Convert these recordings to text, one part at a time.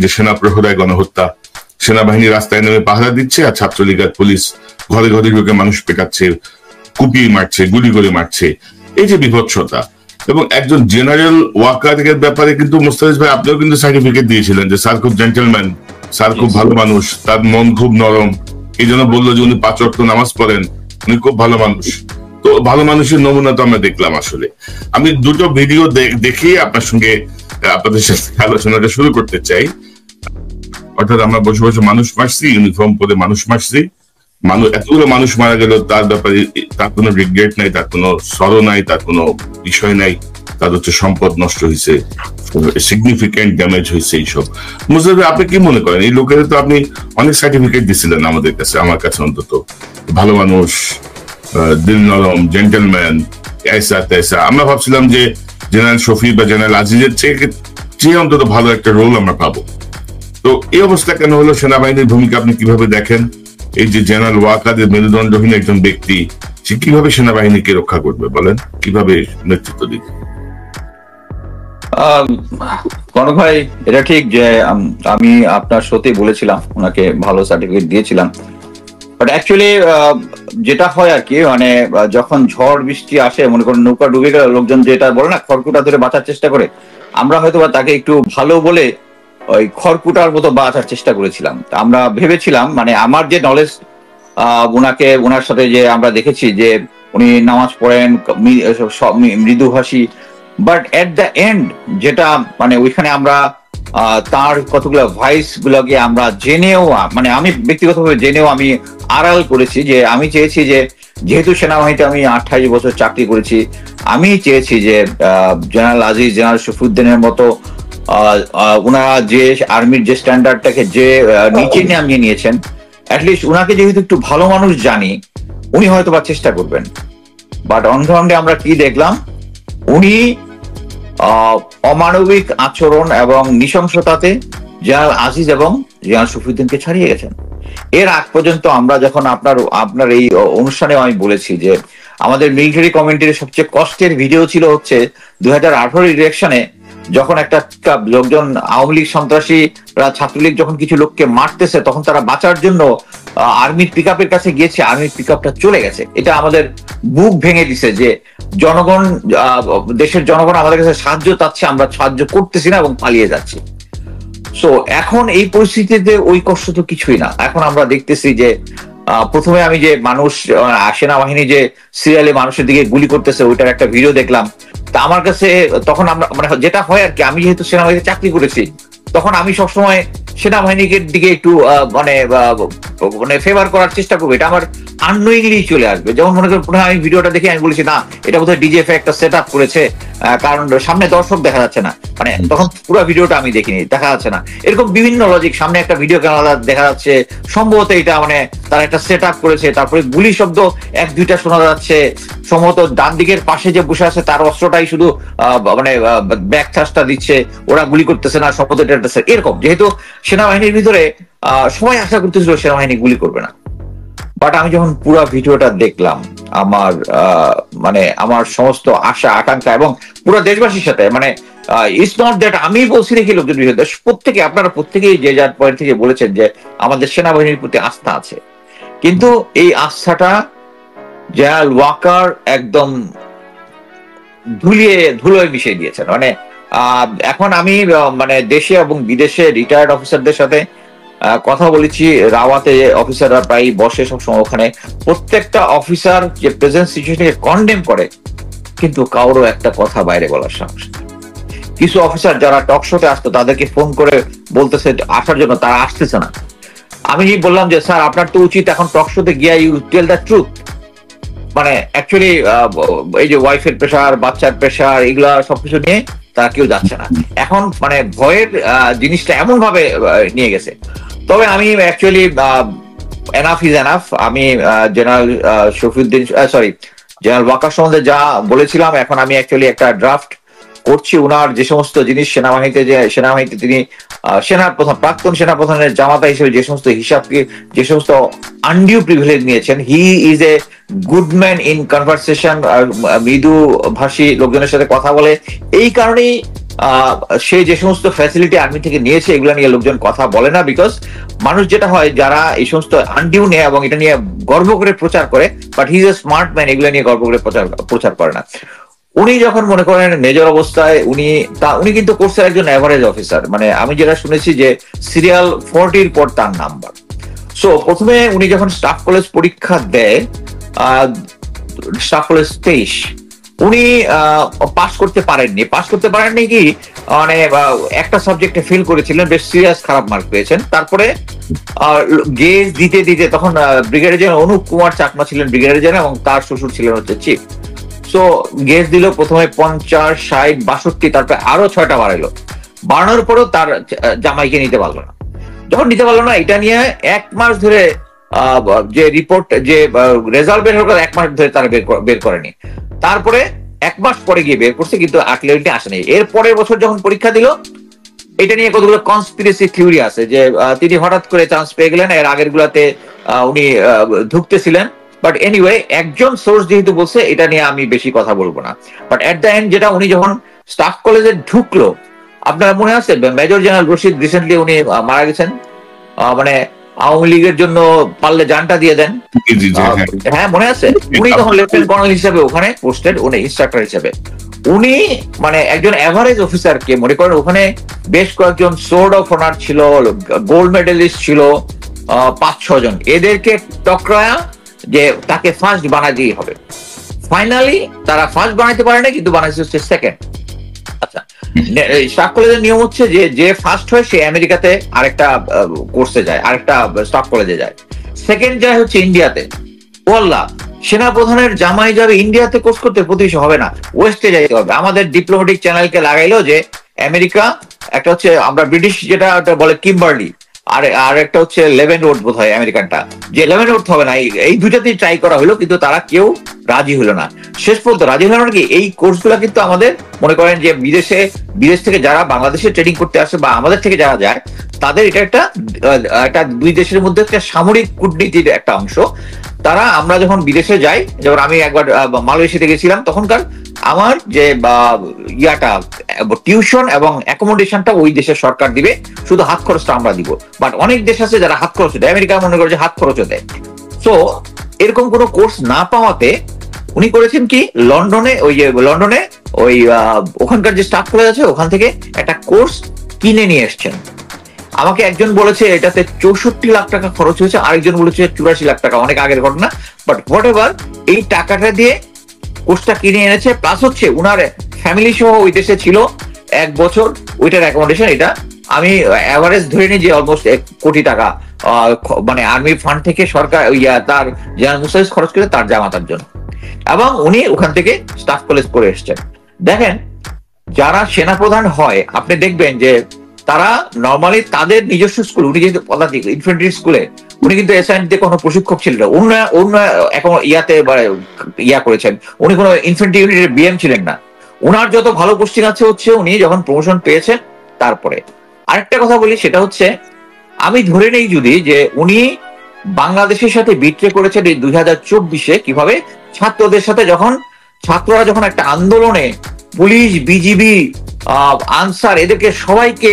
যে সেনা প্রহরায় গণহত্যা, সেনাবাহিনী রাস্তায় নেমে পাহারা দিচ্ছে আর ছাত্রলীগ আর পুলিশ ঘরে ঘরে ঢুকে মানুষ পেটাচ্ছে, কুপিয়ে মারছে, গুলি করে মারছে, এই যে বিভৎসতা। এবং একজন জেনারেল ওয়াকারের ব্যাপারে কিন্তু মোস্তাফিজ ভাই আপনিও কিন্তু সার্টিফিকেট দিয়েছিলেন যে স্যার খুব জেন্টলম্যান, স্যার খুব ভালো মানুষ, তার মন খুব নরম, এই জন্য বললো যে উনি 5 ওয়াক্ত নামাজ পড়েন, উনি খুব ভালো মানুষ। তো ভালো মানুষের নমুনা তো আমরা দেখলাম। আসলে আমি দুটো ভিডিও দেখিয়ে আপনার সঙ্গে আপনাদের সাথে আলোচনাটা শুরু করতে চাই। অর্থাৎ আমরা বসে বসে মানুষ মারছি, ইউনিফর্ম পরে মানুষ মারছি, এতগুলো মানুষ মারা গেল, তার ব্যাপারে তার কোনো রিগ্রেট নাই, তার কোনো সরো নাই, তার কোনো বিষয় নাই, তার হচ্ছে সম্পদ নষ্ট হয়েছে, সিগনিফিকেন্ট ড্যামেজ হয়েছে এইসব। মুজাহিদ ভাই আপনি কি মনে করেন? এই লোকেরা তো আপনি অনেক সার্টিফিকেট দিছিলেন আমাদের কাছে, আমার কাছে অন্তত, ভালো মানুষ, দিল নরম, জেন্টলম্যান, এসা তেসা। আমরা ভাবছিলাম যে জেনারেল শফি বা জেনারেল আজিজের চেয়ে অন্তত ভালো একটা রোল আমরা পাবো। তো এই অবস্থা কেন হলো? সেনাবাহিনীর ভূমিকা আপনি কিভাবে দেখেন? এই যে জেনারেল ওয়াকারের মেরুদণ্ডহীন একজন ব্যক্তি, সে কিভাবে সেনাবাহিনীকে রক্ষা করবে বলেন, কিভাবে নেতৃত্ব দিবে? কনক ভাই, এটা ঠিক যে আমি আপনার শোতে বলেছিলাম ওনাকে ভালো সার্টিফিকেট দিয়েছিলাম, বাট অ্যাকচুয়ালি যেটা হয় আর কি, মানে যখন ঝড় বৃষ্টি আসে, মনে করেন নৌকা ডুবে গেল, লোকজন যেটা বলে না খড়কুটা ধরে বাঁচার চেষ্টা করে, আমরা হয়তো বা তাকে একটু ভালো বলে ওই খড়কুটার মতো বাঁচার চেষ্টা করেছিলাম। আমরা ভেবেছিলাম, মানে আমার যে নলেজ ওনার সাথে যে আমরা দেখেছি যে উনি নামাজ পড়েন, মৃদুভাষী, বাট এট দ্য এন্ড যেটা মানে ওইখানে আমরা তার কতগুলো ভয়েস গুলোকে আমরা জেনেও, মানে আমি ব্যক্তিগতভাবে জেনেও আমি আড়াল করেছি। যে আমি চেয়েছি যে যেহেতু সেনাবাহিনীতে আমি 28 বছর চাকরি করেছি, আমি চেয়েছি যে জেনারেল আজিজ, জেনারেল শফিউদ্দিনের মতো ওনারা যে আর্মির যে স্ট্যান্ডার্ডটাকে যে নিচে নামিয়ে নিয়েছেন, অ্যাটলিস্ট উনাকে যেহেতু একটু ভালো মানুষ জানি, উনি হয়তো বা চেষ্টা করবেন। বাট অনগ্রাউন্ডে আমরা কি দেখলাম, উনি অমানবিক আচরণ এবং নৃশংসতাতে জেনারেল আজিজ এবং জেনারেল শফিউদ্দিনকে ছাড়িয়ে গেছেন। এর আগ পর্যন্ত আমরা যখন আপনার এই অনুষ্ঠানে আমি বলেছি যে আমাদের মিলিটারি কমিউনিটির সবচেয়ে কষ্টের ভিডিও ছিল হচ্ছে 2018 ইলেকশনে, যখন একটা লোকজন আওয়ামী লীগ সন্ত্রাসীরা ছাত্রলীগ যখন কিছু লোককে মারতেছে, তখন তারা বাঁচার জন্য আর্মির পিক আপের কাছে গিয়েছে, আর্মির পিক আপটা চলে গেছে। এটা আমাদের বুক ভেঙে দিছে যে জনগণ, দেশের জনগণ আমাদের কাছে সাহায্য চাচ্ছে, আমরা সাহায্য করতেছি না এবং পালিয়ে যাচ্ছি। সো এখন এই পরিস্থিতিতে ওই কষ্ট তো কিছুই না। এখন আমরা দেখতেছি যে প্রথমে আমি যে মানুষ, সেনাবাহিনী যে সিরিয়ালে মানুষের দিকে গুলি করতেছে, ওইটার একটা ভিডিও দেখলাম। তা আমার কাছে তখন আমরা, মানে যেটা হয় আর কি, আমি যেহেতু সেনাবাহিনীতে চাকরি করেছি, তখন আমি সবসময় সেনাবাহিনীর দিকে একটু মানে ফেভার করার চেষ্টা করবো। এটা আমার আননোয়িংলি চলে আসবে। যেমন মনে করেন আমি ভিডিওটা দেখে আমি বলেছি, না এটা বোধহয় ডিজিএফআই একটা সেট আপ করেছে, কারণ সামনে দর্শক দেখা যাচ্ছে না, মানে তখন পুরো ভিডিওটা আমি দেখিনি, দেখা যাচ্ছে না, এরকম বিভিন্ন লজিক। সামনে একটা ভিডিও ক্যামেরা দেখা যাচ্ছে, সম্ভবত এটা মানে তারা একটা সেট আপ করেছে। তারপরে গুলি শব্দ 1-2টা শোনা যাচ্ছে, সম্ভবত ডান দিকের পাশে যে বসে আছে তার অস্ত্রটাই শুধু মানে ব্যাক থ্রাস্টটা দিচ্ছে, ওরা গুলি করতেছে না, সম্ভবত এটা একটা এরকম। যেহেতু সেনাবাহিনীর ভিতরে সবাই আশা করতেছিল সেনাবাহিনী গুলি করবে না, বাট আমি যখন পুরো ভিডিওটা দেখলাম, আমার মানে আমার সমস্ত আশা আকাঙ্ক্ষা এবং পুরো দেশবাসীর সাথে, মানে ইটস নট দ্যাট আমি বলছি নাকি লোকজন, প্রত্যেকে, আপনারা প্রত্যেকেই যে যার পয়েন্ট থেকে বলেছেন যে আমাদের সেনাবাহিনীর প্রতি আস্থা আছে, কিন্তু এই আস্থাটা জেনারেল ওয়াকার একদম ধুলোয় মিশিয়ে দিয়েছেন। মানে এখন আমি মানে দেশে এবং বিদেশে রিটায়ার্ড অফিসারদের সাথে কথা বলেছি, রাওয়াতে অফিসাররা প্রায় বসে সবসময় ওখানে, প্রত্যেকটা অফিসার যে প্রেজেন্ট সিচুয়েশনকে কন্ডেম করে, কিন্তু কারোর একটা কথা বাইরে বলার সাহস। কিছু অফিসার যারা টক শোতে আসতো তাদেরকে ফোন করে বলতেছে আসার জন্য, তারা আসতেছে না। আমি বললাম যে স্যার আপনার তো উচিত এখন টক শোতে গিয়ে ইউ টেল দ্য ট্রুথ। মানে অ্যাকচুয়ালি এই যে ওয়াইফের প্রেশার, বাচ্চার প্রেশার, এগুলা সবকিছু নিয়ে তারা কেউ যাচ্ছে না। এখন মানে ভয়ের জিনিসটা এমন ভাবে নিয়ে গেছে। তবে আমি অ্যাকচুয়ালি এনাফ ইজ এনাফ। আমি general Shafiuddin, sorry general Waker সম্বন্ধে যা বলেছিলাম, এখন আমি অ্যাকচুয়ালি একটা ড্রাফট করছি। উনার যে সমস্ত জিনিস সেনাবাহিনীতে তিনি প্রাক্তন সেনাপ্রধানের জামাতা হিসেবে যে সমস্ত হিসাবকে, যে সমস্ত আনডিউ প্রিভিলেজ নিয়েছেন, he is a good man in conversation, মৃদু ভাষী লোকজনের সাথে কথা বলে। এই কারণেই সে যে সমস্ত ফ্যাসিলিটি আর্মি থেকে নিয়েছে এগুলো নিয়ে লোকজন কথা বলে না, বিকজ মানুষ যেটা হয় যারা এই সমস্ত আনডিউ নেয় এবং এটা নিয়ে গর্ব করে প্রচার করে, but he is a smart man, এগুলো নিয়ে গর্ব করে প্রচার করে না। উনি যখন মনে করেন মেজর অবস্থায় উনি কিন্তু কোর্সের একজন অ্যাভারেজ অফিসার, মানে আমি যেটা শুনেছি যে সিরিয়াল 40 পর তার নাম্বার। সো প্রথমে উনি যখন স্টাফ কলেজ পরীক্ষা দেয়, স্টাফ কলেজ 23, উনি পাস করতে পারেননি কি মানে একটা সাবজেক্টে ফেল করেছিলেন, বেশ সিরিয়াস খারাপ মার্ক পেয়েছেন। তারপরে গেজ দিতে দিতে তখন ব্রিগেডিয়ার জেনারেল অনুপ কুমার চাকমা ছিলেন ব্রিগেডিয়ার জেনারেল এবং তার শ্বশুর ছিলেন হচ্ছে চিফ। সো গেজ দিল প্রথমে 50, 60, 62, তারপরে আরো 6টা বাড়াইলো। বাড়ানোর পরেও তার জামাইকে নিতে পারলো না। যখন নিতে পারলো না, এটা নিয়ে 1 মাস ধরে যে রিপোর্ট যে রেজাল্ট বের হলো 1 মাস ধরে তারা বের করেনি। তারপরে 1 মাস পরে গিয়ে বের করছে, কিন্তু আর্টিলারিটি আসেনি। এর পরের বছর যখন পরীক্ষা দিল, এটা নিয়ে কতগুলো কনস্পিরেসি থিওরি আছে যে তিনি হঠাৎ করে চান্স পেয়ে গেলেন, এর আগের গুলাতে উনি ঢুকতেছিলেন। বাট এনিওয়ে, একজন সোর্স যেহেতু বলছে, এটা নিয়ে আমি বেশি কথা বলবো না। বাট এট দ্য এন্ড যেটা উনি যখন স্টাফ কলেজে ঢুকলো, আপনার মনে আছে মেজর জেনারেল রশিদ রিসেন্টলি উনি মারা গেছেন, মানে আওয়ামী লীগের জন্য পারলে জানটা দিয়ে দেন, হ্যাঁ মনে আছে? উনি তখন লেফটেন্যান্ট কর্নেল হিসেবে ওখানে পোস্টেড, উনি ইনস্ট্রাক্টর হিসেবে। উনি মানে একজন এভারেজ অফিসারকে মনে করেন, ওখানে বেশ কয়েকজন সোর্ড অফ অনার ছিল, গোল্ড মেডেলিস্ট ছিল 5-6 জন, এদেরকে টকরায়া যে তাকে ফার্স্ট বানাতেই হবে। ফাইনালি তারা ফার্স্ট বানাইতে পারে না, কিন্তু বানাইছে হচ্ছে সেকেন্ড। আচ্ছা, স্টাফ কলেজের নিয়ম হচ্ছে যে ফার্স্ট হয় সে আমেরিকাতে আরেকটা কোর্সে যায়, আরেকটা স্টাফ কলেজে যায়। সেকেন্ড যায় হচ্ছে ইন্ডিয়াতে। ওয়াল্লাহ, সেনা প্রধানের জামাই যাবে ইন্ডিয়াতে কোর্স করতে, প্রতিবেশী হবে না, ওয়েস্টে যাইতে হবে। আমাদের ডিপ্লোম্যাটিক চ্যানেলকে লাগাইলো যে আমেরিকা একটা হচ্ছে, আমরা ব্রিটিশ যেটা বলে কিম্বার্লি, আর একটা হচ্ছে লেভেনওর্থ বোধ হয় আমেরিকানটা, যে লেভেনওর্থ হবে না, এই দুইটাতেই ট্রাই করা হলো, কিন্তু তারা কেউ রাজি হলো না। শেষ পর্যন্ত রাজি হলো না কি, এই কোর্সগুলো কিন্তু আমাদের মনে করেন যে বিদেশ থেকে যারা বাংলাদেশে ট্রেনিং করতে আসে বা আমাদের থেকে যারা যায়, তাদের এটা একটা দুই দেশের মধ্যে একটা সামরিক কূটনীতির একটা অংশ। তারা, আমরা যখন বিদেশে যাই, যেমন আমি একবার মালয়েশিয়াতে গেছিলাম, তখনকার আমার যে ইয়াটা টিউশন এবং অ্যাকোমোডেশনটা ওই দেশের সরকার দিবে, শুধু হাত খরচটা আমরা দিব। বাট অনেক দেশ আছে যারা হাত খরচ দেয়, আমেরিকা মনে করে যে হাত খরচও দেয়। সো এরকম কোনো কোর্স না পাওয়াতে উনি করেছেন কি, লন্ডনে ওই ওখানকার যে স্টাফ কলেজ আছে ওখান থেকে একটা কোর্স কিনে নিয়ে এসছেন। আমাকে একজন বলেছে এটাতে 64 লাখ টাকা খরচ হয়েছে, আরেকজন বলেছে 84 লাখ টাকা, অনেক আগের ঘটনা। বাট হোয়াট এভার, এই টাকাটা দিয়ে কোর্সটা কিনে এনেছে, প্লাস হচ্ছে উনার ফ্যামিলি সহ ওই দেশে ছিল 1 বছর, ওইটার অ্যাকোমোডেশন। এটা আমি অ্যাভারেজ ধরে নিই যে অলমোস্ট 1 কোটি টাকা মানে আর্মি ফান্ড থেকে সরকার তার জেনারেল মুসাইজ খরচ করে তার জামাতার জন্য, এবং উনি ওখান থেকে স্টাফ কলেজ করে এসছেন। দেখেন, যারা সেনাপ্রধান হয় আপনি দেখবেন যে তারা নর্মালি তাদের নিজস্ব স্কুল, উনি যেহেতু পদাতিক ইনফ্যান্ট্রি স্কুলে, উনি কিন্তু এসআইএনতে কোনো প্রশিক্ষক ছিলেন না, অন্য এখন ইয়া করেছেন, উনি কোনো ইনফ্যান্ট্রি ইউনিটের বিএম ছিলেন না। উনার যত ভালো পোস্টিং আছে হচ্ছে উনি যখন প্রমোশন পেয়েছেন তারপরে। আরেকটা কথা বলি, সেটা হচ্ছে আমি ধরে নেই যদি যে উনি বাংলাদেশের সাথে বিট্রে করেছেন এই 2024-এ, কিভাবে ছাত্রদের সাথে, ছাত্ররা যখন একটা আন্দোলনে পুলিশ, বিজিবি, আনসার এদেরকে সবাইকে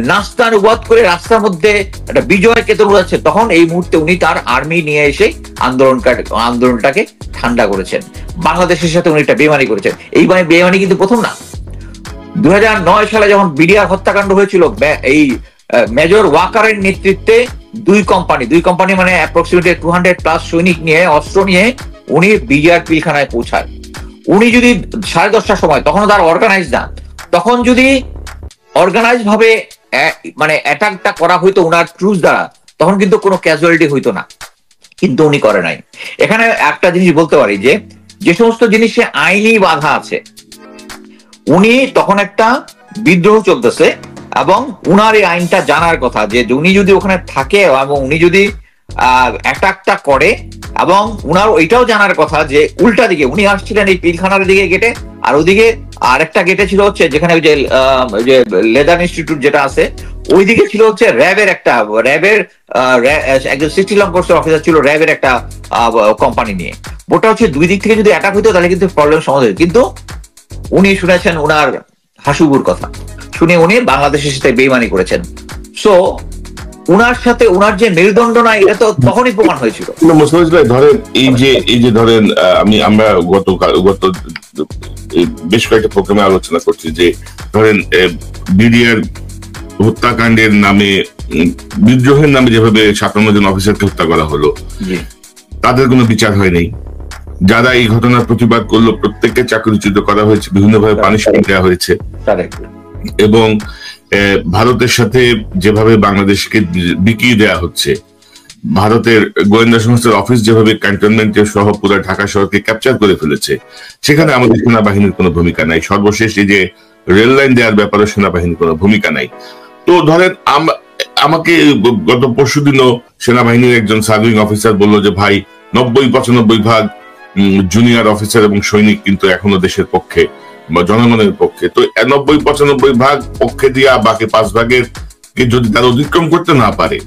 নাস্তানুবাদ করে রাস্তার মধ্যে একটা বিজয় কেতন উড়াচ্ছে, তখন এই মুহূর্তে উনি তার আর্মি নিয়ে এসে আন্দোলনটাকে ঠান্ডা করেছেন। বাংলাদেশের সাথে উনি একটা বেমানি করেছেন। এই বেমানি কিন্তু প্রথম না। 2009 সালে যখন বিডিআর হত্যাকাণ্ড হয়েছিল, এই মেজর ওয়াকারের নেতৃত্বে দুই কোম্পানি মানে অ্যাপ্রক্সিমেটলি 200+ সৈনিক নিয়ে, অস্ত্র নিয়ে উনি বিডিআর পিলখানায় পৌঁছায়। উনি যদি 10:30টার সময়, তখন তার অর্গানাইজ না, তখন যদি অর্গানাইজ ভাবে মানে অ্যাটাকটা করা হইতো উনার ট্রুপস দ্বারা, তখন কিন্তু কোনো ক্যাজুয়ালিটি হইতো না, কিন্তু উনি করে নাই। এখানে একটা জিনিস বলতে পারি যে সমস্ত জিনিসে আইনি বাধা আছে, উনি তখন একটা বিদ্রোহ চলতেছে এবং উনার এই আইনটা জানার কথা, যে উনি যদি ওখানে থাকে এবং উনি যদি অ্যাটাকটা করে, এবং উনার ওইটাও জানার কথা যে উল্টা দিকে উনি আসছিলেন এই পিলখানার দিকে গেটে, আর ওদিকে আরেকটা গেটে ছিল হচ্ছে যেখানে ওই যে লেদার ইনস্টিটিউট যেটা আছে, ওইদিকে ছিল হচ্ছে র্যাবের একজন 60 লং কোর্সের অফিসার ছিল র্যাবের একটা কোম্পানি নিয়ে। ওটা হচ্ছে দুই দিক থেকে যদি অ্যাটাক হইতো তাহলে কিন্তু প্রবলেম সমাধান হতো। কিন্তু উনি শুনেছেন উনার হাসুগুর কথা শুনে উনি বাংলাদেশের সাথে বেইমানি করেছেন। সো উনার সাথে উনার যে মেরুদণ্ড না, এটা তো তখনই প্রমাণ হয়েছিল। মোস্তাফিজ ভাই ধরেন এই যে ধরেন আমরা গত বেশ কয়েকটা প্রোগ্রামে আলোচনা করছি যে ধরেন বিডিআর হত্যাকাণ্ডের নামে, বিদ্রোহের নামে যেভাবে 57 জন অফিসারকে হত্যা করা হলো, তাদের কোনো বিচার হয়নি। যারা এই ঘটনার প্রতিবাদ করলো প্রত্যেককে চাকরিচ্যুত করা হয়েছে, বিভিন্নভাবে পানিশমেন্ট দেওয়া হয়েছে। এবং ভারতের সাথে যেভাবে বাংলাদেশকে বিকিয়ে দেওয়া হচ্ছে, ভারতের গোয়েন্দা সংস্থার অফিস যেভাবে ক্যান্টনমেন্টের সহ পুরো ঢাকা শহরকে ক্যাপচার করে ফেলেছে, সেখানে আমাদের সেনাবাহিনীর কোনো ভূমিকা নাই। সর্বশেষ এই যে রেল লাইন দেওয়ার ব্যাপারে সেনাবাহিনীর কোনো ভূমিকা নাই। তো ধরেন আমাকে গত পরশুদিনও সেনাবাহিনীর একজন সার্ভিং অফিসার বললো যে ভাই 90-95% জুনিয়র অফিসার এবং সৈনিক কিন্তু এখনো দেশের পক্ষে বা জনগণের পক্ষে। তো 90-95% পক্ষে দিয়া বাকি 5 ভাগের যদি তারা অতিক্রম করতে না পারে,